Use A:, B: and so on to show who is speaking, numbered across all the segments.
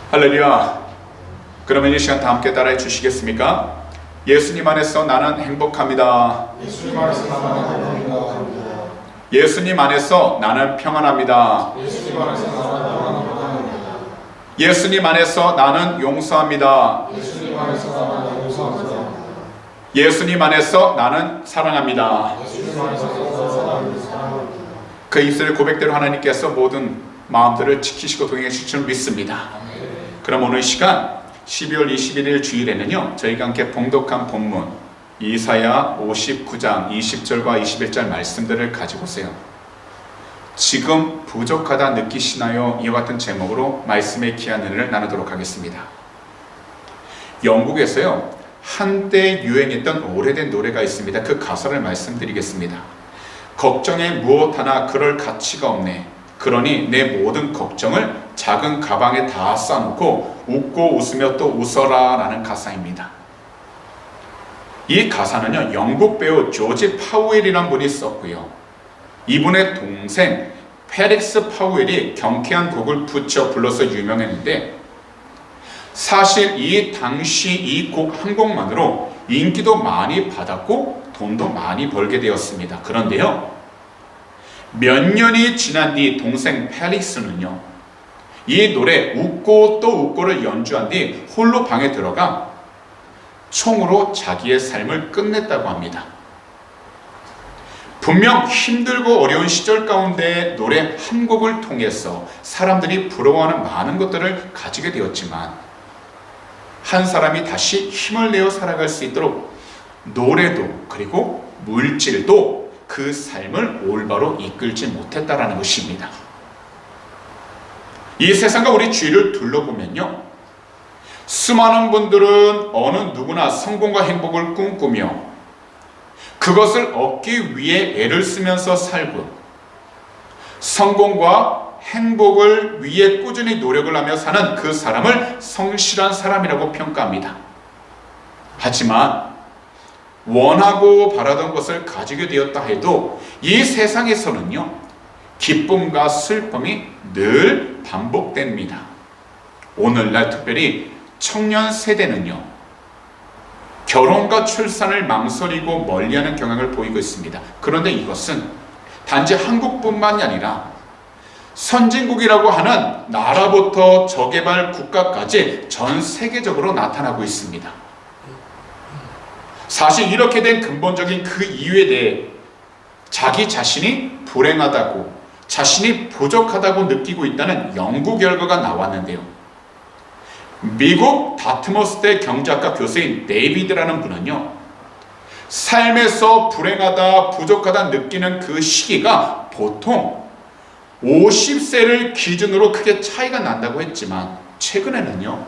A: 할렐루야. 그러면 이 시간 다 함께 따라해 주시겠습니까? 예수님 안에서 나는 행복합니다.
B: 예수님 안에서 나는 행복합니다.
A: 예수님 안에서 나는 평안합니다.
B: 예수님 안에서 나는 평안합니다.
A: 예수님 안에서 나는 용서합니다.
B: 예수님 안에서 나는 용서합니다.
A: 예수님 안에서 나는 사랑합니다.
B: 예수님 안에서 나는 사랑합니다.
A: 그 입술의 고백대로 하나님께서 모든 마음들을 지키시고 동행해 주실 줄 믿습니다. 그럼 오늘 시간 12월 21일 주일에는요, 저희가 함께 봉독한 본문 이사야 59장 20절과 21절 말씀들을 가지고서요, 지금 부족하다 느끼시나요? 이와 같은 제목으로 말씀의 귀한 은혜를 나누도록 하겠습니다. 영국에서요, 한때 유행했던 오래된 노래가 있습니다. 그 가사를 말씀드리겠습니다. 걱정에 무엇 하나 그럴 가치가 없네. 그러니 내 모든 걱정을 작은 가방에 다 싸놓고 웃고 웃으며 또 웃어라 라는 가사입니다. 이 가사는요, 영국 배우 조지 파우엘이라는 분이 썼고요, 이분의 동생 페릭스 파우엘이 경쾌한 곡을 붙여 불러서 유명했는데, 사실 이 당시 이 곡 한 곡만으로 인기도 많이 받았고 돈도 많이 벌게 되었습니다. 그런데요, 몇 년이 지난 뒤 동생 페릭스는요, 이 노래 웃고 또 웃고를 연주한 뒤 홀로 방에 들어가 총으로 자기의 삶을 끝냈다고 합니다. 분명 힘들고 어려운 시절 가운데 노래 한 곡을 통해서 사람들이 부러워하는 많은 것들을 가지게 되었지만, 한 사람이 다시 힘을 내어 살아갈 수 있도록 노래도 그리고 물질도 그 삶을 올바로 이끌지 못했다라는 것입니다. 이 세상과 우리 주위를 둘러보면요, 수많은 분들은 어느 누구나 성공과 행복을 꿈꾸며 그것을 얻기 위해 애를 쓰면서 살고, 성공과 행복을 위해 꾸준히 노력을 하며 사는 그 사람을 성실한 사람이라고 평가합니다. 하지만 원하고 바라던 것을 가지게 되었다 해도 이 세상에서는요, 기쁨과 슬픔이 늘 반복됩니다. 오늘날 특별히 청년 세대는요, 결혼과 출산을 망설이고 멀리하는 경향을 보이고 있습니다. 그런데 이것은 단지 한국뿐만이 아니라 선진국이라고 하는 나라부터 저개발 국가까지 전 세계적으로 나타나고 있습니다. 사실 이렇게 된 근본적인 그 이유에 대해 자기 자신이 불행하다고, 자신이 부족하다고 느끼고 있다는 연구 결과가 나왔는데요, 미국 다트머스대 경제학과 교수인 데이비드라는 분은요, 삶에서 불행하다, 부족하다 느끼는 그 시기가 보통 50세를 기준으로 크게 차이가 난다고 했지만, 최근에는요,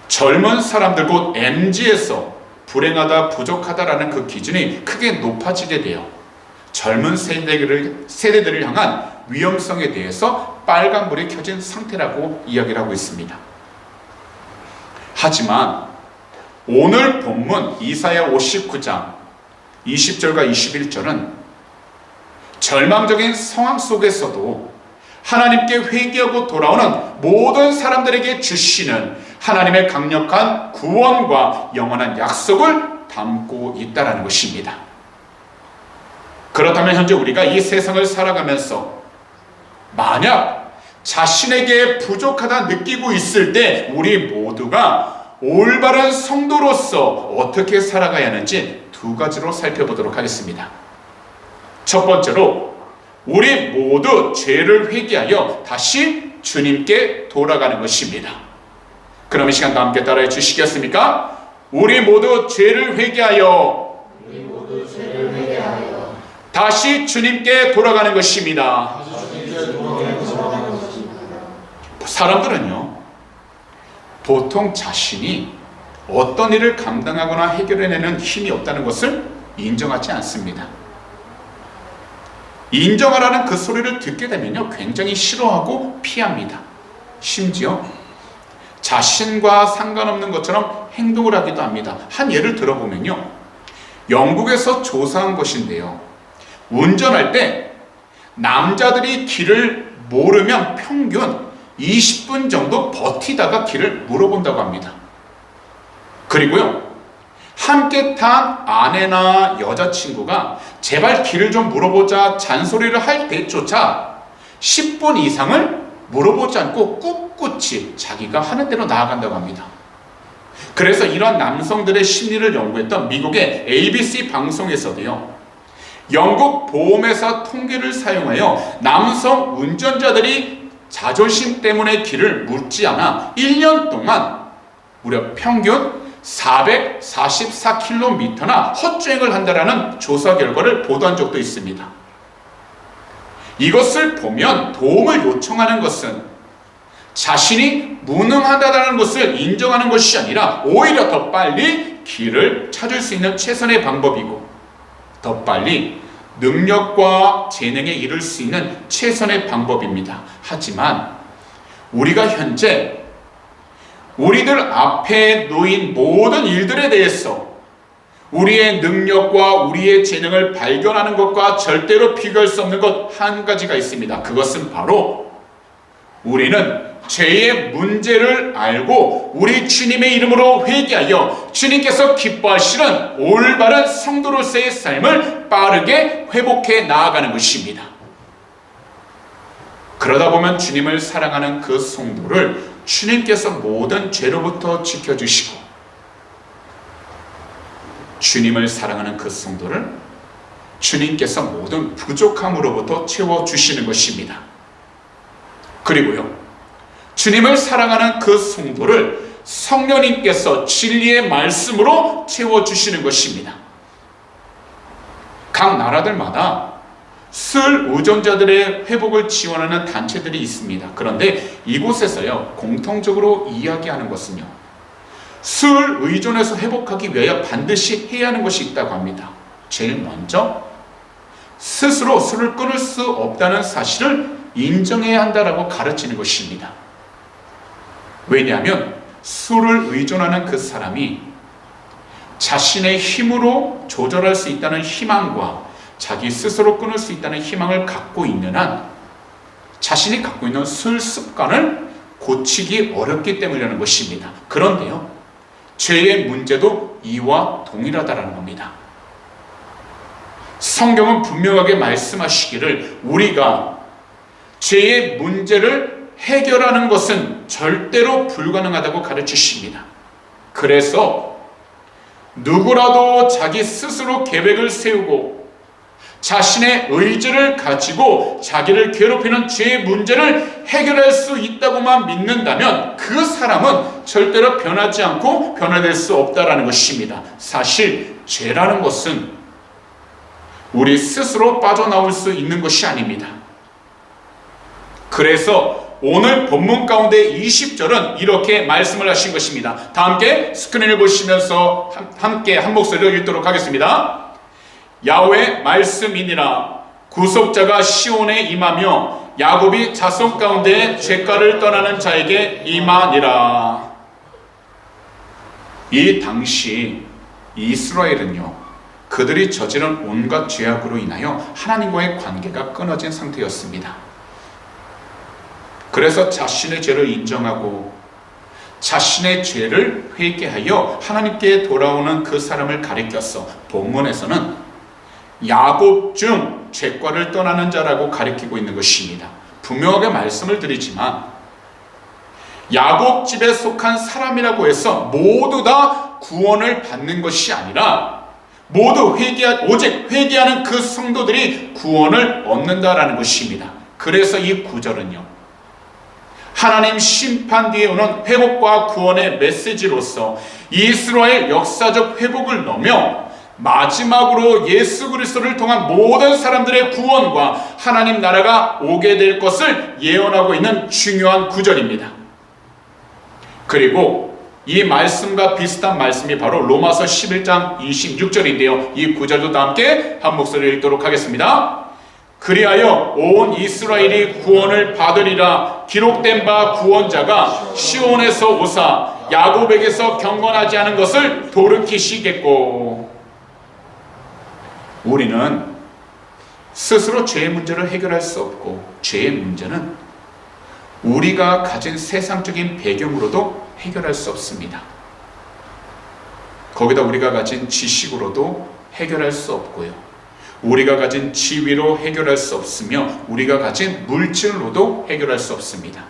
A: 젊은 사람들 곧 MZ에서 불행하다, 부족하다라는 그 기준이 크게 높아지게 돼요. 젊은 세대들을 향한 위험성에 대해서 빨간불이 켜진 상태라고 이야기를 하고 있습니다. 하지만 오늘 본문 이사야 59장 20절과 21절은 절망적인 상황 속에서도 하나님께 회개하고 돌아오는 모든 사람들에게 주시는 하나님의 강력한 구원과 영원한 약속을 담고 있다는 것입니다. 그렇다면 현재 우리가 이 세상을 살아가면서 만약 자신에게 부족하다 느끼고 있을 때 우리 모두가 올바른 성도로서 어떻게 살아가야 하는지 두 가지로 살펴보도록 하겠습니다. 첫 번째로, 우리 모두 죄를 회개하여 다시 주님께 돌아가는 것입니다. 그럼 이 시간 다 함께 따라해 주시겠습니까? 우리 모두 죄를 회개하여 다시 주님께 돌아가는 것입니다. 사람들은요, 보통 자신이 어떤 일을 감당하거나 해결해내는 힘이 없다는 것을 인정하지 않습니다. 인정하라는 그 소리를 듣게 되면요, 굉장히 싫어하고 피합니다. 심지어 자신과 상관없는 것처럼 행동을 하기도 합니다. 한 예를 들어보면요, 영국에서 조사한 것인데요, 운전할 때 남자들이 길을 모르면 평균 20분 정도 버티다가 길을 물어본다고 합니다. 그리고요, 함께 탄 아내나 여자친구가 제발 길을 좀 물어보자 잔소리를 할 때조차 10분 이상을 물어보지 않고 꿋꿋이 자기가 하는 대로 나아간다고 합니다. 그래서 이런 남성들의 심리를 연구했던 미국의 ABC 방송에서도요, 영국 보험회사 통계를 사용하여 남성 운전자들이 자존심 때문에 길을 묻지 않아 1년 동안 무려 평균 444km나 헛주행을 한다라는 조사 결과를 보도한 적도 있습니다. 이것을 보면 도움을 요청하는 것은 자신이 무능하다는 것을 인정하는 것이 아니라 오히려 더 빨리 길을 찾을 수 있는 최선의 방법이고, 더 빨리 능력과 재능에 이를 수 있는 최선의 방법입니다. 하지만 우리가 현재 우리들 앞에 놓인 모든 일들에 대해서 우리의 능력과 우리의 재능을 발견하는 것과 절대로 비교할 수 없는 것 한 가지가 있습니다. 그것은 바로 우리는 죄의 문제를 알고 우리 주님의 이름으로 회개하여 주님께서 기뻐하시는 올바른 성도로서의 삶을 빠르게 회복해 나아가는 것입니다. 그러다 보면 주님을 사랑하는 그 성도를 주님께서 모든 죄로부터 지켜주시고, 주님을 사랑하는 그 성도를 주님께서 모든 부족함으로부터 채워주시는 것입니다. 그리고요, 주님을 사랑하는 그 성도를 성령님께서 진리의 말씀으로 채워주시는 것입니다. 각 나라들마다 술 의존자들의 회복을 지원하는 단체들이 있습니다. 그런데 이곳에서요, 공통적으로 이야기하는 것은요, 술 의존에서 회복하기 위하여 반드시 해야 하는 것이 있다고 합니다. 제일 먼저 스스로 술을 끊을 수 없다는 사실을 인정해야 한다라고 가르치는 것입니다. 왜냐하면 술을 의존하는 그 사람이 자신의 힘으로 조절할 수 있다는 희망과 자기 스스로 끊을 수 있다는 희망을 갖고 있는 한 자신이 갖고 있는 술 습관을 고치기 어렵기 때문이라는 것입니다. 그런데요, 죄의 문제도 이와 동일하다는 겁니다. 성경은 분명하게 말씀하시기를 우리가 죄의 문제를 해결하는 것은 절대로 불가능하다고 가르치십니다. 그래서 누구라도 자기 스스로 계획을 세우고 자신의 의지를 가지고 자기를 괴롭히는 죄의 문제를 해결할 수 있다고만 믿는다면 그 사람은 절대로 변하지 않고 변화될 수 없다는 것입니다. 사실 죄라는 것은 우리 스스로 빠져나올 수 있는 것이 아닙니다. 그래서 오늘 본문 가운데 20절은 이렇게 말씀을 하신 것입니다. 다 함께 스크린을 보시면서 함께 한 목소리로 읽도록 하겠습니다. 야훼 말씀이니라. 구속자가 시온에 임하며 야곱이 자손 가운데 죄가를 떠나는 자에게 임하니라. 이 당시 이스라엘은요, 그들이 저지른 온갖 죄악으로 인하여 하나님과의 관계가 끊어진 상태였습니다. 그래서 자신의 죄를 인정하고 자신의 죄를 회개하여 하나님께 돌아오는 그 사람을 가리켜서 본문에서는 야곱 중 죄과를 떠나는 자라고 가리키고 있는 것입니다. 분명하게 말씀을 드리지만 야곱 집에 속한 사람이라고 해서 모두 다 구원을 받는 것이 아니라 모두 오직 회개하는 그 성도들이 구원을 얻는다라는 것입니다. 그래서 이 구절은요, 하나님 심판 뒤에 오는 회복과 구원의 메시지로서 이스라엘 역사적 회복을 넘어 마지막으로 예수 그리스도를 통한 모든 사람들의 구원과 하나님 나라가 오게 될 것을 예언하고 있는 중요한 구절입니다. 그리고 이 말씀과 비슷한 말씀이 바로 로마서 11장 26절인데요. 이 구절도 다 함께 한 목소리로 읽도록 하겠습니다. 그리하여 온 이스라엘이 구원을 받으리라. 기록된 바 구원자가 시온에서 오사 야곱에게서 경건하지 않은 것을 돌이키시겠고. 우리는 스스로 죄의 문제를 해결할 수 없고, 죄의 문제는 우리가 가진 세상적인 배경으로도 해결할 수 없습니다. 거기다 우리가 가진 지식으로도 해결할 수 없고요. 우리가 가진 지위로 해결할 수 없으며 우리가 가진 물질로도 해결할 수 없습니다.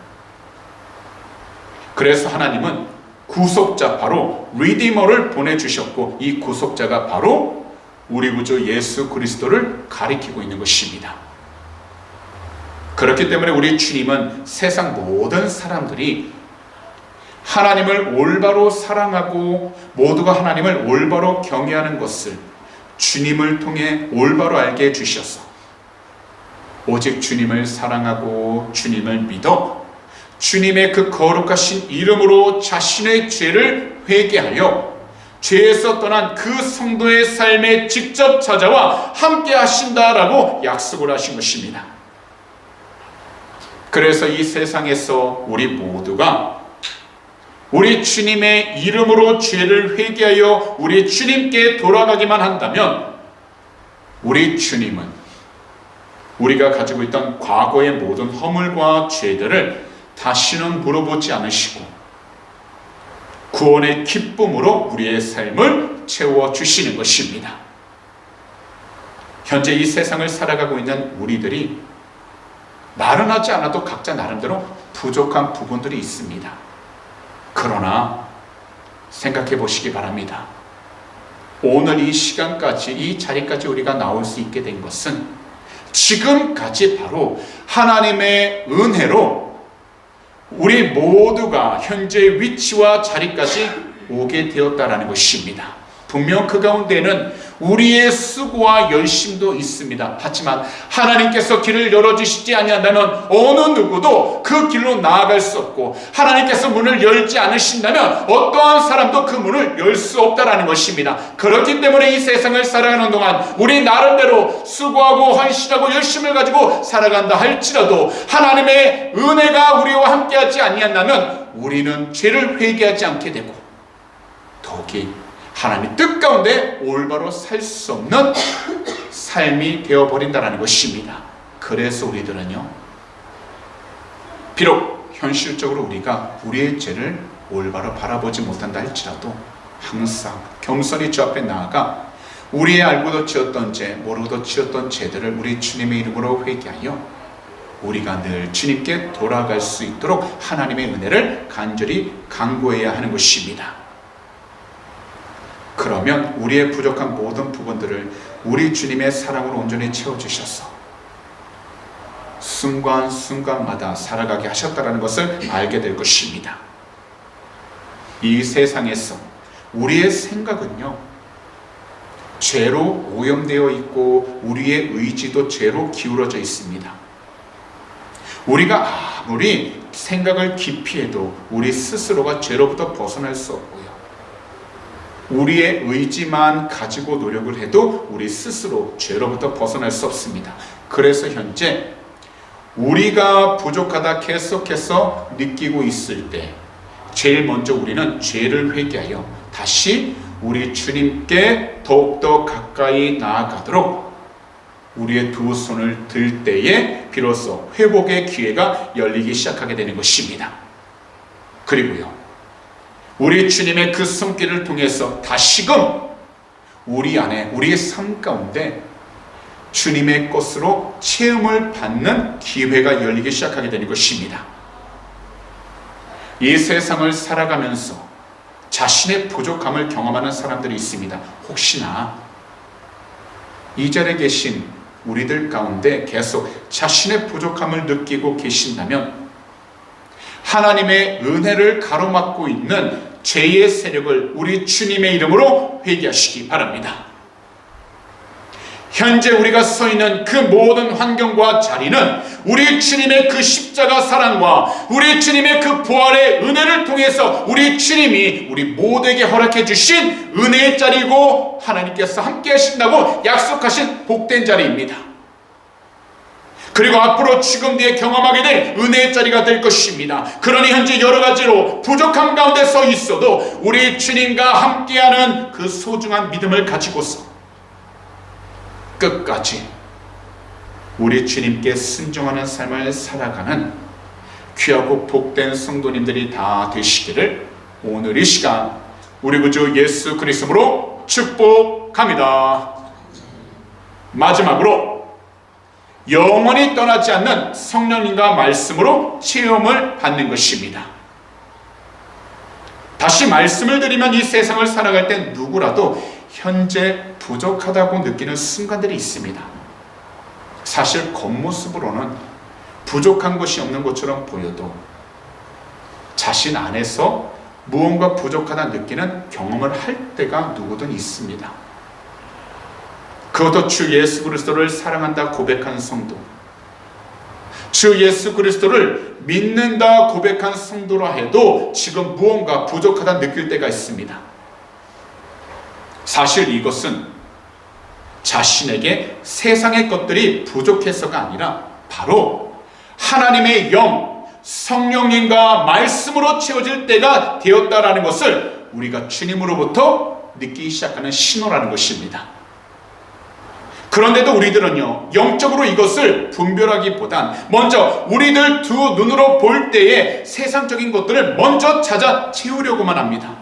A: 그래서 하나님은 구속자, 바로 리디머를 보내주셨고, 이 구속자가 바로 우리 구주 예수 그리스도를 가리키고 있는 것입니다. 그렇기 때문에 우리 주님은 세상 모든 사람들이 하나님을 올바로 사랑하고 모두가 하나님을 올바로 경외하는 것을 주님을 통해 올바로 알게 해주셔서 오직 주님을 사랑하고 주님을 믿어 주님의 그 거룩하신 이름으로 자신의 죄를 회개하여 죄에서 떠난 그 성도의 삶에 직접 찾아와 함께 하신다라고 약속을 하신 것입니다. 그래서 이 세상에서 우리 모두가 우리 주님의 이름으로 죄를 회개하여 우리 주님께 돌아가기만 한다면 우리 주님은 우리가 가지고 있던 과거의 모든 허물과 죄들을 다시는 물어보지 않으시고 구원의 기쁨으로 우리의 삶을 채워주시는 것입니다. 현재 이 세상을 살아가고 있는 우리들이 말은 하지 않아도 각자 나름대로 부족한 부분들이 있습니다. 그러나 생각해 보시기 바랍니다. 오늘 이 시간까지, 이 자리까지 우리가 나올 수 있게 된 것은 지금까지 바로 하나님의 은혜로 우리 모두가 현재의 위치와 자리까지 오게 되었다라는 것입니다. 분명 그 가운데는 우리의 수고와 열심도 있습니다. 하지만 하나님께서 길을 열어주시지 아니한다면 어느 누구도 그 길로 나아갈 수 없고, 하나님께서 문을 열지 않으신다면 어떠한 사람도 그 문을 열 수 없다라는 것입니다. 그렇기 때문에 이 세상을 살아가는 동안 우리 나름대로 수고하고 헌신하고 열심을 가지고 살아간다 할지라도 하나님의 은혜가 우리와 함께하지 아니한다면 우리는 죄를 회개하지 않게 되고 더욱이 하나님의 뜻 가운데 올바로 살 수 없는 삶이 되어버린다는 것입니다. 그래서 우리들은요, 비록 현실적으로 우리가 우리의 죄를 올바로 바라보지 못한다 할지라도 항상 겸손히 주 앞에 나아가 우리의 알고도 지었던 죄, 모르고도 지었던 죄들을 우리 주님의 이름으로 회개하여 우리가 늘 주님께 돌아갈 수 있도록 하나님의 은혜를 간절히 간구해야 하는 것입니다. 그러면 우리의 부족한 모든 부분들을 우리 주님의 사랑으로 온전히 채워주셔서 순간순간마다 살아가게 하셨다는 것을 알게 될 것입니다. 이 세상에서 우리의 생각은요, 죄로 오염되어 있고 우리의 의지도 죄로 기울어져 있습니다. 우리가 아무리 생각을 깊이 해도 우리 스스로가 죄로부터 벗어날 수 없고요, 우리의 의지만 가지고 노력을 해도 우리 스스로 죄로부터 벗어날 수 없습니다. 그래서 현재 우리가 부족하다 계속해서 느끼고 있을 때 제일 먼저 우리는 죄를 회개하여 다시 우리 주님께 더욱더 가까이 나아가도록 우리의 두 손을 들 때에 비로소 회복의 기회가 열리기 시작하게 되는 것입니다. 그리고요, 우리 주님의 그 손길을 통해서 다시금 우리 안에, 우리의 삶 가운데 주님의 것으로 체험을 받는 기회가 열리기 시작하게 되는 것입니다. 이 세상을 살아가면서 자신의 부족함을 경험하는 사람들이 있습니다. 혹시나 이 자리에 계신 우리들 가운데 계속 자신의 부족함을 느끼고 계신다면 하나님의 은혜를 가로막고 있는 죄의 세력을 우리 주님의 이름으로 회개하시기 바랍니다. 현재 우리가 서 있는 그 모든 환경과 자리는 우리 주님의 그 십자가 사랑과 우리 주님의 그 부활의 은혜를 통해서 우리 주님이 우리 모두에게 허락해 주신 은혜의 자리고 하나님께서 함께 하신다고 약속하신 복된 자리입니다. 그리고 앞으로 지금 뒤에 경험하게 될 은혜의 자리가 될 것입니다. 그러니 현재 여러 가지로 부족함 가운데 서 있어도 우리 주님과 함께하는 그 소중한 믿음을 가지고서 끝까지 우리 주님께 순종하는 삶을 살아가는 귀하고 복된 성도님들이 다 되시기를 오늘 이 시간 우리 구주 예수 그리스도로 축복합니다. 마지막으로 영원히 떠나지 않는 성령님과 말씀으로 체험을 받는 것입니다. 다시 말씀을 드리면 이 세상을 살아갈 때 누구라도 현재 부족하다고 느끼는 순간들이 있습니다. 사실 겉모습으로는 부족한 것이 없는 것처럼 보여도 자신 안에서 무언가 부족하다 느끼는 경험을 할 때가 누구든 있습니다. 그것도 주 예수 그리스도를 사랑한다 고백한 성도, 주 예수 그리스도를 믿는다 고백한 성도라 해도 지금 무언가 부족하다 느낄 때가 있습니다. 사실 이것은 자신에게 세상의 것들이 부족해서가 아니라 바로 하나님의 영, 성령님과 말씀으로 채워질 때가 되었다라는 것을 우리가 주님으로부터 느끼기 시작하는 신호라는 것입니다. 그런데도 우리들은요, 영적으로 이것을 분별하기보단 먼저 우리들 두 눈으로 볼 때에 세상적인 것들을 먼저 찾아 채우려고만 합니다.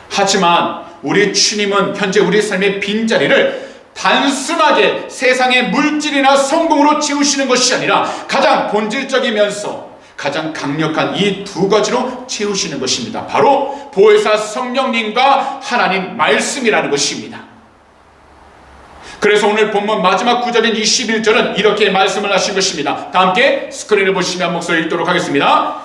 A: 하지만 우리 주님은 현재 우리 삶의 빈자리를 단순하게 세상의 물질이나 성공으로 채우시는 것이 아니라 가장 본질적이면서 가장 강력한 이 두 가지로 채우시는 것입니다. 바로 보혜사 성령님과 하나님 말씀이라는 것입니다. 그래서 오늘 본문 마지막 구절인 21절은 이렇게 말씀을 하신 것입니다. 다 함께 스크린을 보시면 목소리 읽도록 하겠습니다.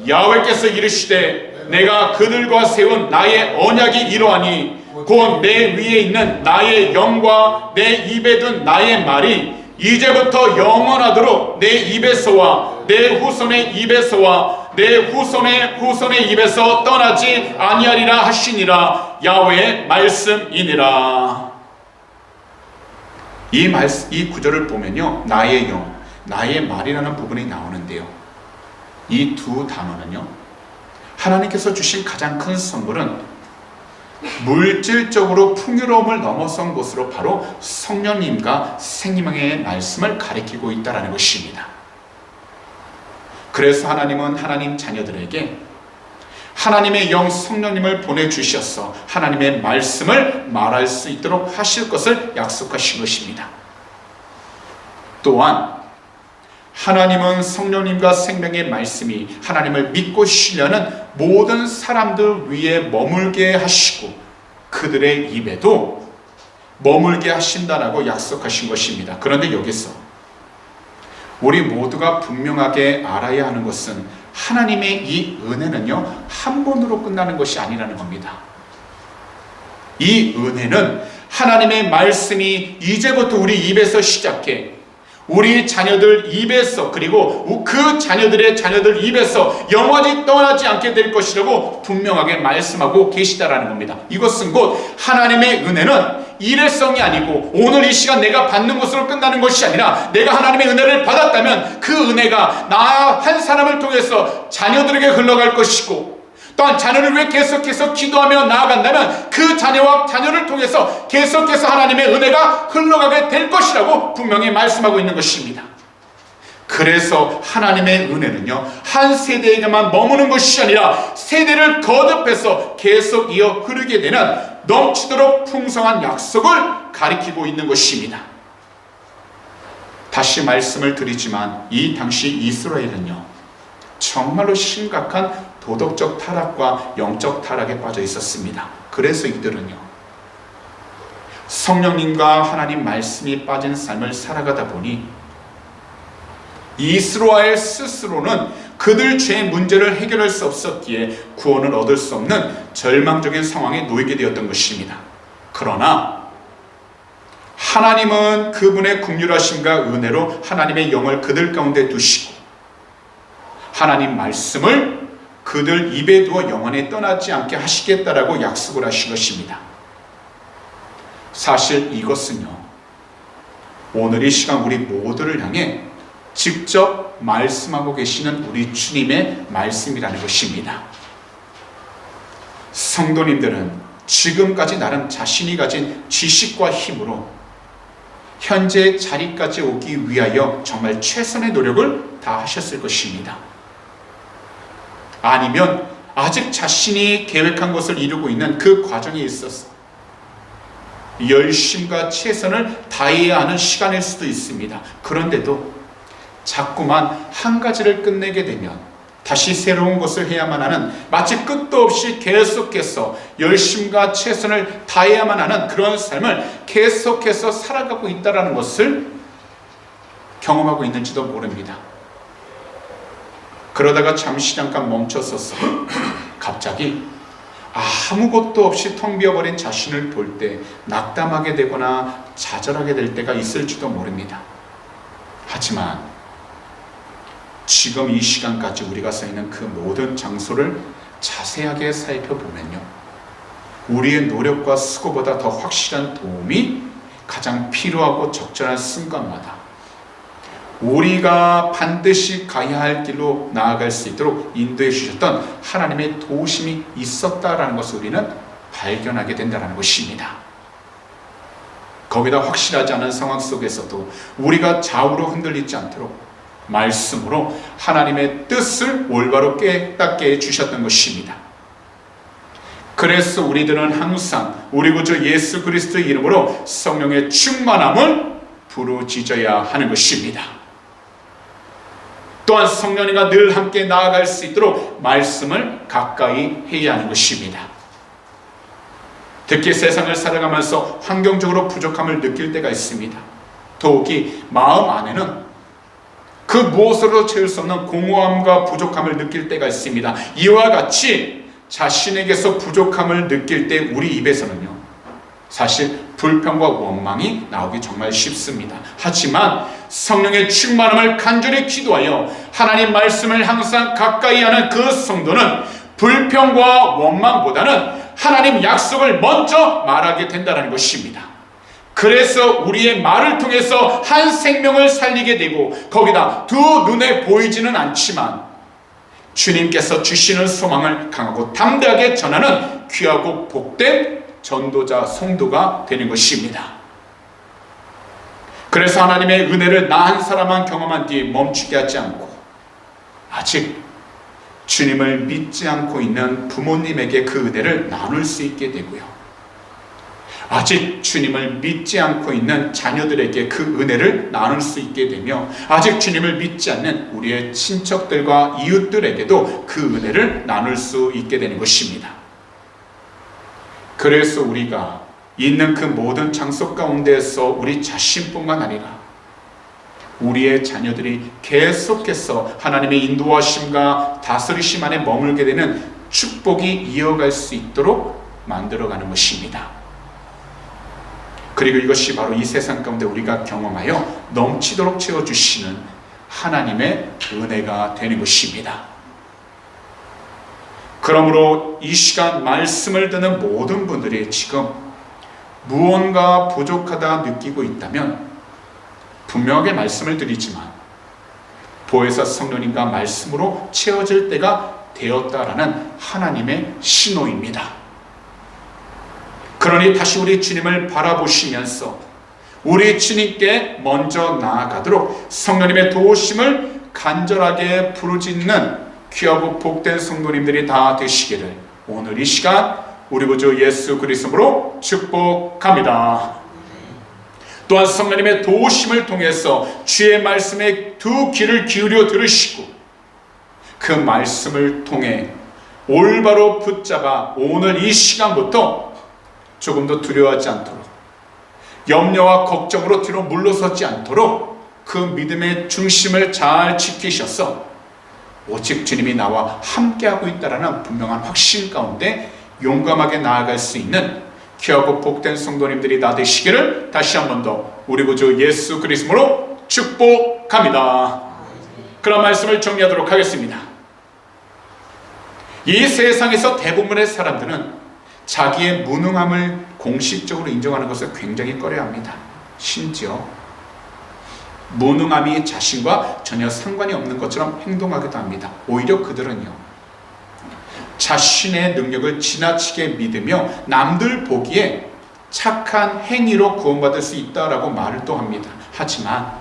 A: 야훼께서 이르시되 내가 그들과 세운 나의 언약이 이러하니 곧 내 위에 있는 나의 영과 내 입에 둔 나의 말이 이제부터 영원하도록 내 입에서와 내 후손의 입에서와 내 후손의 후손의 입에서 떠나지 아니하리라 하시니라. 야훼의 말씀이니라. 이 구절을 보면요, 나의 영, 나의 말이라는 부분이 나오는데요, 이 두 단어는요, 하나님께서 주신 가장 큰 선물은 물질적으로 풍요로움을 넘어선 것으로 바로 성령님과 생명의 말씀을 가리키고 있다는 것입니다. 그래서 하나님은 하나님 자녀들에게 하나님의 영 성령님을 보내주셔서 하나님의 말씀을 말할 수 있도록 하실 것을 약속하신 것입니다. 또한 하나님은 성령님과 생명의 말씀이 하나님을 믿고 신뢰하는 모든 사람들 위에 머물게 하시고 그들의 입에도 머물게 하신다라고 약속하신 것입니다. 그런데 여기서 우리 모두가 분명하게 알아야 하는 것은 하나님의 이 은혜는요, 한 번으로 끝나는 것이 아니라는 겁니다. 이 은혜는 하나님의 말씀이 이제부터 우리 입에서 시작해 우리 자녀들 입에서 그리고 그 자녀들의 자녀들 입에서 영원히 떠나지 않게 될 것이라고 분명하게 말씀하고 계시다라는 겁니다. 이것은 곧 하나님의 은혜는 일회성이 아니고 오늘 이 시간 내가 받는 것으로 끝나는 것이 아니라 내가 하나님의 은혜를 받았다면 그 은혜가 나 한 사람을 통해서 자녀들에게 흘러갈 것이고 또한 자녀를 위해 계속해서 기도하며 나아간다면 그 자녀와 자녀를 통해서 계속해서 하나님의 은혜가 흘러가게 될 것이라고 분명히 말씀하고 있는 것입니다. 그래서 하나님의 은혜는요, 한 세대에게만 머무는 것이 아니라 세대를 거듭해서 계속 이어 흐르게 되는 넘치도록 풍성한 약속을 가리키고 있는 것입니다. 다시 말씀을 드리지만 이 당시 이스라엘은요, 정말로 심각한 도덕적 타락과 영적 타락에 빠져 있었습니다. 그래서 이들은요, 성령님과 하나님 말씀이 빠진 삶을 살아가다 보니 이스라엘 스스로는 그들 죄의 문제를 해결할 수 없었기에 구원을 얻을 수 없는 절망적인 상황에 놓이게 되었던 것입니다. 그러나 하나님은 그분의 긍휼하심과 은혜로 하나님의 영을 그들 가운데 두시고 하나님 말씀을 그들 입에 두어 영원히 떠나지 않게 하시겠다라고 약속을 하신 것입니다. 사실 이것은요, 오늘 이 시간 우리 모두를 향해 직접 말씀하고 계시는 우리 주님의 말씀이라는 것입니다. 성도님들은 지금까지 나름 자신이 가진 지식과 힘으로 현재 자리까지 오기 위하여 정말 최선의 노력을 다하셨을 것입니다. 아니면 아직 자신이 계획한 것을 이루고 있는 그 과정에 있어서 열심과 최선을 다해야 하는 시간일 수도 있습니다. 그런데도 자꾸만 한 가지를 끝내게 되면 다시 새로운 것을 해야만 하는, 마치 끝도 없이 계속해서 열심과 최선을 다해야만 하는 그런 삶을 계속해서 살아가고 있다는 것을 경험하고 있는지도 모릅니다. 그러다가 잠시 잠깐 멈춰서서 갑자기 아무것도 없이 텅 비어버린 자신을 볼 때 낙담하게 되거나 좌절하게 될 때가 있을지도 모릅니다. 하지만 지금 이 시간까지 우리가 서 있는 그 모든 장소를 자세하게 살펴보면요, 우리의 노력과 수고보다 더 확실한 도움이 가장 필요하고 적절한 순간마다 우리가 반드시 가야 할 길로 나아갈 수 있도록 인도해 주셨던 하나님의 도우심이 있었다라는 것을 우리는 발견하게 된다는 것입니다. 거기다 확실하지 않은 상황 속에서도 우리가 좌우로 흔들리지 않도록 말씀으로 하나님의 뜻을 올바로 깨닫게 해주셨던 것입니다. 그래서 우리들은 항상 우리 구주 예수 그리스도의 이름으로 성령의 충만함을 부르짖어야 하는 것입니다. 또한 성령님과 늘 함께 나아갈 수 있도록 말씀을 가까이 해야 하는 것입니다. 특히 세상을 살아가면서 환경적으로 부족함을 느낄 때가 있습니다. 더욱이 마음 안에는 그 무엇으로도 채울 수 없는 공허함과 부족함을 느낄 때가 있습니다. 이와 같이 자신에게서 부족함을 느낄 때 우리 입에서는요, 사실 불평과 원망이 나오기 정말 쉽습니다. 하지만 성령의 충만함을 간절히 기도하여 하나님 말씀을 항상 가까이 하는 그 성도는 불평과 원망보다는 하나님 약속을 먼저 말하게 된다는 것입니다. 그래서 우리의 말을 통해서 한 생명을 살리게 되고, 거기다 두 눈에 보이지는 않지만 주님께서 주시는 소망을 강하고 담대하게 전하는 귀하고 복된 전도자, 성도가 되는 것입니다. 그래서 하나님의 은혜를 나 한 사람만 경험한 뒤에 멈추게 하지 않고, 아직 주님을 믿지 않고 있는 부모님에게 그 은혜를 나눌 수 있게 되고요, 아직 주님을 믿지 않고 있는 자녀들에게 그 은혜를 나눌 수 있게 되며, 아직 주님을 믿지 않는 우리의 친척들과 이웃들에게도 그 은혜를 나눌 수 있게 되는 것입니다. 그래서 우리가 있는 그 모든 장소 가운데에서 우리 자신뿐만 아니라 우리의 자녀들이 계속해서 하나님의 인도하심과 다스리심 안에 머물게 되는 축복이 이어갈 수 있도록 만들어가는 것입니다. 그리고 이것이 바로 이 세상 가운데 우리가 경험하여 넘치도록 채워주시는 하나님의 은혜가 되는 것입니다. 그러므로 이 시간 말씀을 듣는 모든 분들이 지금 무언가 부족하다 느끼고 있다면 분명하게 말씀을 드리지만 보혜사 성령님과 말씀으로 채워질 때가 되었다라는 하나님의 신호입니다. 그러니 다시 우리 주님을 바라보시면서 우리 주님께 먼저 나아가도록 성령님의 도우심을 간절하게 부르짖는 귀하고 복된 성도님들이 다 되시기를 오늘 이 시간 우리 구주 예수 그리스도로 축복합니다. 또한 성령님의 도우심을 통해서 주의 말씀에 두 귀를 기울여 들으시고 그 말씀을 통해 올바로 붙잡아 오늘 이 시간부터 조금도 두려워하지 않도록, 염려와 걱정으로 뒤로 물러서지 않도록 그 믿음의 중심을 잘 지키셔서 오직 주님이 나와 함께하고 있다는 분명한 확신 가운데 용감하게 나아갈 수 있는 귀하고 복된 성도님들이 다 되시기를 다시 한 번 더 우리 구주 예수 그리스도로 축복합니다. 그런 말씀을 정리하도록 하겠습니다. 이 세상에서 대부분의 사람들은 자기의 무능함을 공식적으로 인정하는 것을 굉장히 꺼려합니다. 심지어 무능함이 자신과 전혀 상관이 없는 것처럼 행동하기도 합니다. 오히려 그들은요, 자신의 능력을 지나치게 믿으며 남들 보기에 착한 행위로 구원받을 수 있다라고 말을 또 합니다. 하지만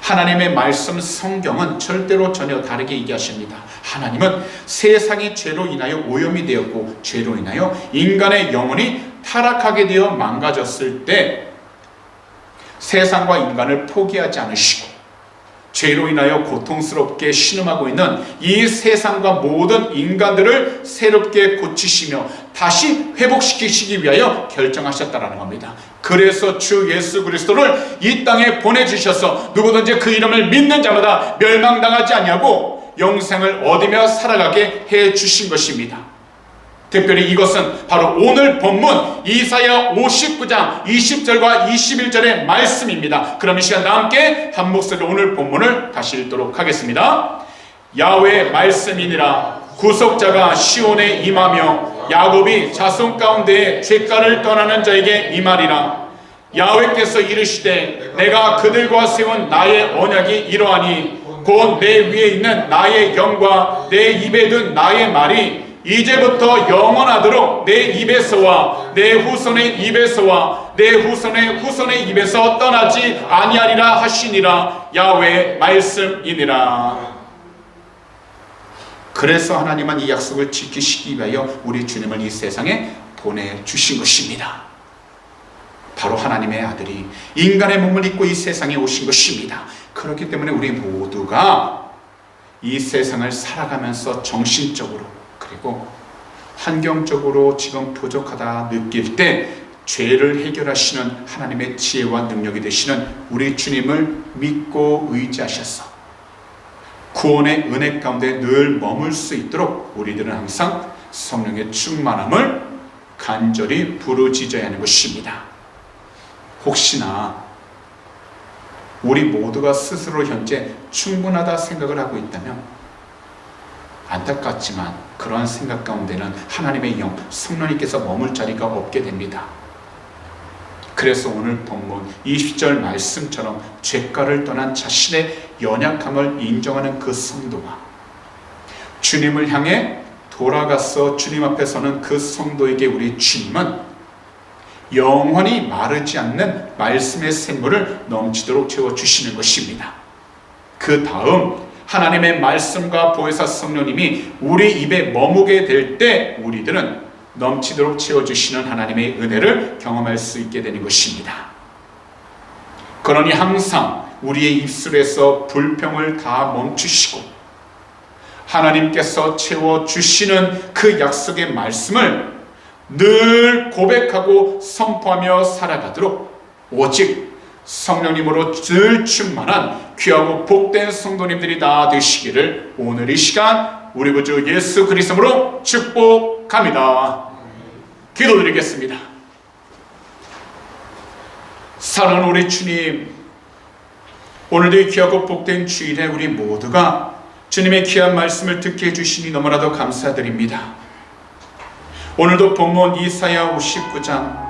A: 하나님의 말씀 성경은 절대로 전혀 다르게 얘기하십니다. 하나님은 세상이 죄로 인하여 오염이 되었고 죄로 인하여 인간의 영혼이 타락하게 되어 망가졌을 때 세상과 인간을 포기하지 않으시고 죄로 인하여 고통스럽게 신음하고 있는 이 세상과 모든 인간들을 새롭게 고치시며 다시 회복시키시기 위하여 결정하셨다라는 겁니다. 그래서 주 예수 그리스도를 이 땅에 보내주셔서 누구든지 그 이름을 믿는 자마다 멸망당하지 아니하고 영생을 얻으며 살아가게 해주신 것입니다. 특별히 이것은 바로 오늘 본문 이사야 59장 20절과 21절의 말씀입니다. 그럼 이 시간 다 함께 한 목소리로 오늘 본문을 다시 읽도록 하겠습니다. 야훼의 말씀이니라. 구속자가 시온에 임하며 야곱이 자손 가운데에 죄가를 떠나는 자에게 임하리라. 야훼께서 이르시되 내가 그들과 세운 나의 언약이 이러하니 곧 내 위에 있는 나의 영과 내 입에 든 나의 말이 이제부터 영원하도록 내 입에서와 내 후손의 입에서와 내 후손의 후손의 입에서 떠나지 아니하리라 하시니라. 야훼의 말씀이니라. 그래서 하나님은 이 약속을 지키시기 위하여 우리 주님을 이 세상에 보내주신 것입니다. 바로 하나님의 아들이 인간의 몸을 입고 이 세상에 오신 것입니다. 그렇기 때문에 우리 모두가 이 세상을 살아가면서 정신적으로 그리고 환경적으로 지금 부족하다 느낄 때 죄를 해결하시는 하나님의 지혜와 능력이 되시는 우리 주님을 믿고 의지하셔서 구원의 은혜 가운데 늘 머물 수 있도록 우리들은 항상 성령의 충만함을 간절히 부르짖어야 하는 것입니다. 혹시나 우리 모두가 스스로 현재 충분하다 생각을 하고 있다면 안타깝지만 그러한 생각 가운데는 하나님의 영, 성령님께서 머물 자리가 없게 됩니다. 그래서 오늘 본문 20절 말씀처럼 죄가를 떠난 자신의 연약함을 인정하는 그 성도가 주님을 향해 돌아가서 주님 앞에 서는 그 성도에게 우리 주님은 영원히 마르지 않는 말씀의 샘물을 넘치도록 채워주시는 것입니다. 그 다음 하나님의 말씀과 보혜사 성령님이 우리 입에 머무게 될 때 우리들은 넘치도록 채워주시는 하나님의 은혜를 경험할 수 있게 되는 것입니다. 그러니 항상 우리의 입술에서 불평을 다 멈추시고 하나님께서 채워주시는 그 약속의 말씀을 늘 고백하고 선포하며 살아가도록 오직 성령님으로 늘 충만한 귀하고 복된 성도님들이 다 되시기를 오늘 이 시간 우리 구주 예수 그리스도로 축복합니다. 기도드리겠습니다. 사랑하는 우리 주님, 오늘도 이 귀하고 복된 주일에 우리 모두가 주님의 귀한 말씀을 듣게 해주시니 너무나도 감사드립니다. 오늘도 본문 이사야 59장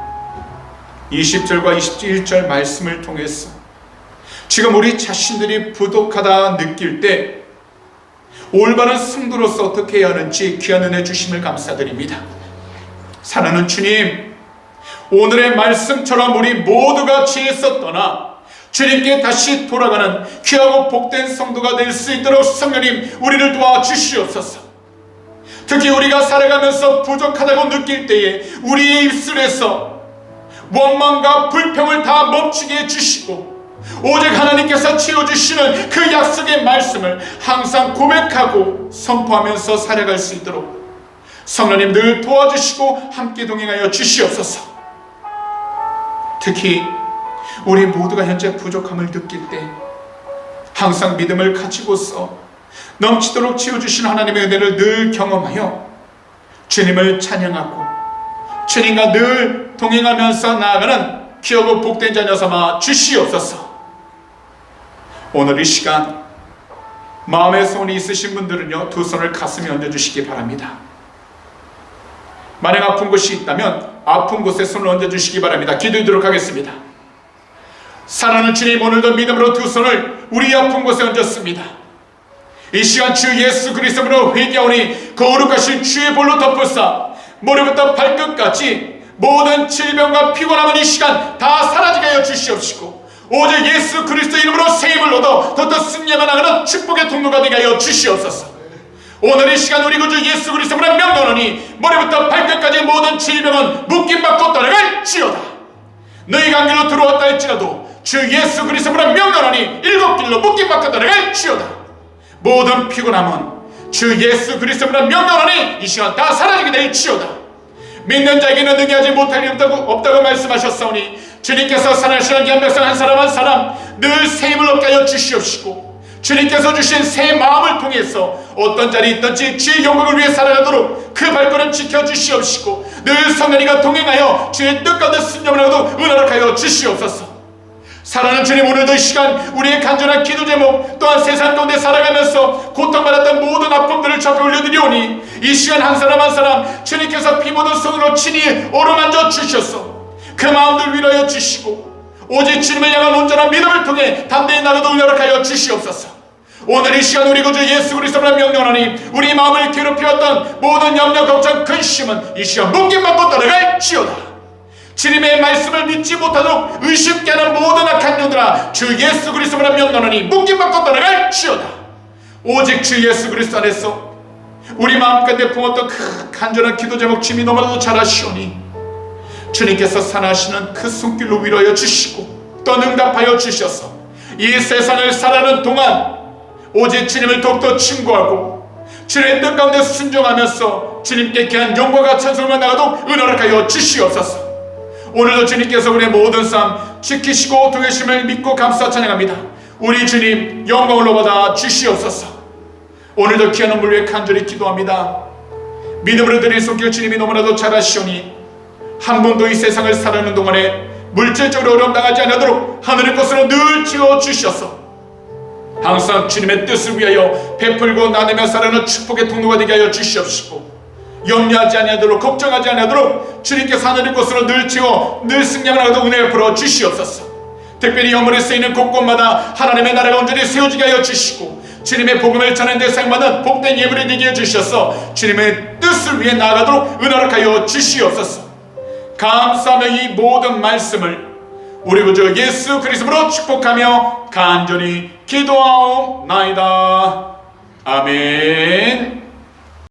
A: 20절과 21절 말씀을 통해서 지금 우리 자신들이 부족하다 느낄 때 올바른 성도로서 어떻게 해야 하는지 귀한 은혜 주심을 감사드립니다. 사랑하는 주님, 오늘의 말씀처럼 우리 모두가 죄에서 떠나 주님께 다시 돌아가는 귀하고 복된 성도가 될 수 있도록 성령님 우리를 도와주시옵소서. 특히 우리가 살아가면서 부족하다고 느낄 때에 우리의 입술에서 원망과 불평을 다 멈추게 해주시고 오직 하나님께서 채워주시는 그 약속의 말씀을 항상 고백하고 선포하면서 살아갈 수 있도록 성령님 늘 도와주시고 함께 동행하여 주시옵소서. 특히 우리 모두가 현재 부족함을 느낄 때 항상 믿음을 가지고서 넘치도록 채워주시는 하나님의 은혜를 늘 경험하여 주님을 찬양하고 주님과 늘 동행하면서 나아가는 귀하고 복된 자녀 삼아 주시옵소서. 오늘 이 시간 마음의 소원이 있으신 분들은요, 두 손을 가슴에 얹어주시기 바랍니다. 만약 아픈 곳이 있다면 아픈 곳에 손을 얹어주시기 바랍니다. 기도하도록 하겠습니다. 사랑하는 주님, 오늘도 믿음으로 두 손을 우리 아픈 곳에 얹었습니다. 이 시간 주 예수 그리스도로 회개하오니 거룩하신 주의 볼로 덮으사 머리부터 발끝까지 모든 질병과 피곤함은 이 시간 다 사라지게 하여 주시옵시고 오직 예수 그리스도 이름으로 세임을 얻어 더더 승리만 나가는 축복의 통로가 되게 하여 주시옵소서. 오늘 이 시간 우리 구주 예수 그리스도를 명령하니 머리부터 발끝까지 모든 질병은 묶임받고 떠나갈지어다. 너희가 한 길로 들어왔다 할지라도 주 예수 그리스도를 명령하니 일곱 길로 묶임받고 떠나갈지어다. 모든 피곤함은 주 예수 그리스도를 명령하니 이 시간 다 사라지게 될지어다. 믿는 자에게는 능히하지 못할 일 없다고 말씀하셨사오니 주님께서 살아계시는 귀한 백성 한 사람 한 사람 늘 새 힘을 얻게 하여 주시옵시고 주님께서 주신 새 마음을 통해서 어떤 자리 있든지 주의 영광을 위해 살아가도록 그 발걸음 지켜주시옵시고 늘 성령님과 동행하여 주의 뜻 가운데 순종하고도 은혜하여 주시옵소서. 사랑하는 주님, 오늘도 이 시간 우리의 간절한 기도 제목 또한 세상 가운데 살아가면서 고통받았던 모든 아픔들을 접해 올려드리오니 이 시간 한 사람 한 사람 주님께서 피 묻은 손으로 친히 어루만져 주셔서 그 마음들 위로하여 주시고 오직 주님을 향한 온전한 믿음을 통해 담대히 나가도 은혜하여 주시옵소서. 오늘 이 시간 우리 구주 예수 그리스도를 명령하니 우리 마음을 괴롭혀왔던 모든 염려 걱정 근심은 이 시간 묶임받고 떠나갈지어다. 주님의 말씀을 믿지 못하도록 의심케 하는 모든 악한 영들아 주 예수 그리스도를 명령하니 묶임받고 떠나갈지어다. 오직 주 예수 그리스도 안에서 우리 마음가운데 품었던 그 간절한 기도 제목 주님이 너무나도 잘 아시오니 주님께서 산하시는 그 손길로 위로하여 주시고 또 응답하여 주셔서 이 세상을 살아가는 동안 오직 주님을 더욱더 친구하고 주님의 뜻 가운데 순종하면서 주님께 귀한 영광과 찬송을 나가도 은혜하여 주시옵소서. 오늘도 주님께서 우리의 모든 삶 지키시고 통하심을 믿고 감사 찬양합니다. 우리 주님 영광을 받아 주시옵소서. 오늘도 귀한 은물 위해 간절히 기도합니다. 믿음으로 드린 손길 주님이 너무나도 잘 아시오니 한 번도 이 세상을 살아가는 동안에 물질적으로 어려움 당하지 않도록 하늘의 것으로 늘 지어주셔서 항상 주님의 뜻을 위하여 베풀고 나누며 살아가는 축복의 통로가 되게 하여 주시옵시고 염려하지 아니하도록 걱정하지 아니하도록 주님께서 하늘의 것으로 늘 지어 늘 승리하라고 은혜 베풀어 주시옵소서. 특별히 영혼에 쓰이는 곳곳마다 하나님의 나라가 온전히 세워지게 하여 주시고 주님의 복음을 전하는 데 사용받는 복된 예물이 되게 해 주셔서 주님의 뜻을 위해 나아가도록 은혜하여 주시옵소서. 감사하며 이 모든 말씀을 우리 구주 예수 그리스도로 축복하며 간절히 기도하옵나이다. 아멘.